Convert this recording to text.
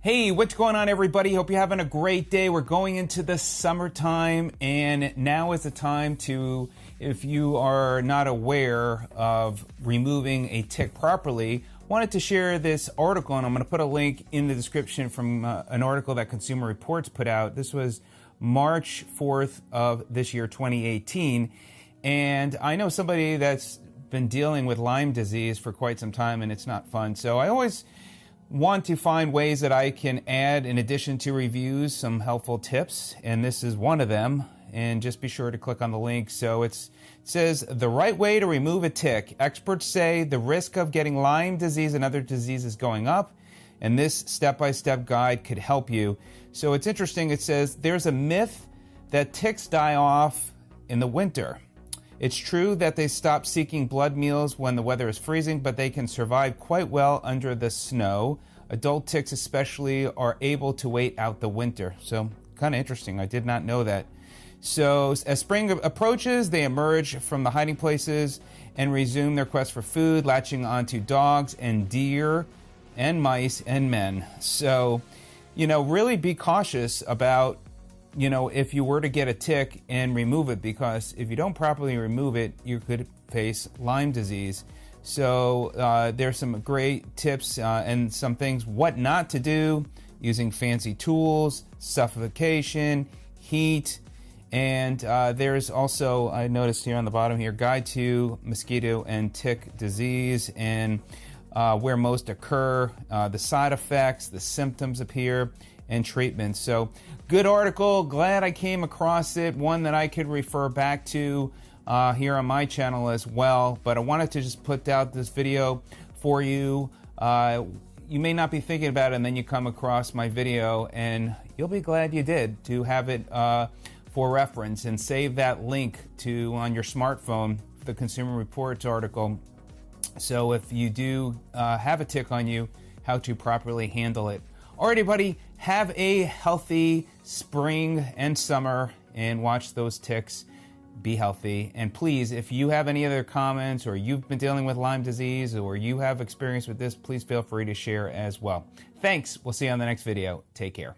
Hey, what's going on, everybody? Hope you're having a great day. We're going into the summertime, and now is the time to, if you are not aware of removing a tick properly, wanted to share this article, and I'm going to put a link in the description from an article that Consumer Reports put out. This was March 4th of this year, 2018, and I know somebody that's been dealing with Lyme disease for quite some time, and it's not fun. So I always want to find ways that I can add, in addition to reviews, some helpful tips, and this is one of them. And just be sure to click on the link. So it says, the right way to remove a tick. Experts say the risk of getting Lyme disease and other diseases is going up, and this step-by-step guide could help you. So it's interesting. It says there's a myth that ticks die off in the winter. It's true that they stop seeking blood meals when the weather is freezing, but they can survive quite well under the snow. Adult ticks especially are able to wait out the winter. So kind of interesting. I did not know that. So as spring approaches, they emerge from the hiding places and resume their quest for food, latching onto dogs and deer and mice and men. So, really be cautious about if you were to get a tick and remove it, because if you don't properly remove it, you could face Lyme disease. So there's some great tips and some things what not to do using fancy tools, suffocation, heat, and there's also, I noticed here on the bottom here, guide to mosquito and tick disease and where most occur, the side effects, the symptoms appear, and treatment. So good article. Glad I came across it. One that I could refer back to here on my channel as well. But I wanted to just put out this video for you. You may not be thinking about it, and then you come across my video, and you'll be glad you did, to have it for reference, and save that link to on your smartphone, the Consumer Reports article. So if you do have a tick on you, how to properly handle it. Alrighty, buddy, have a healthy spring and summer, and watch those ticks. Be healthy. And please, if you have any other comments, or you've been dealing with Lyme disease, or you have experience with this, please feel free to share as well. Thanks. We'll see you on the next video. Take care.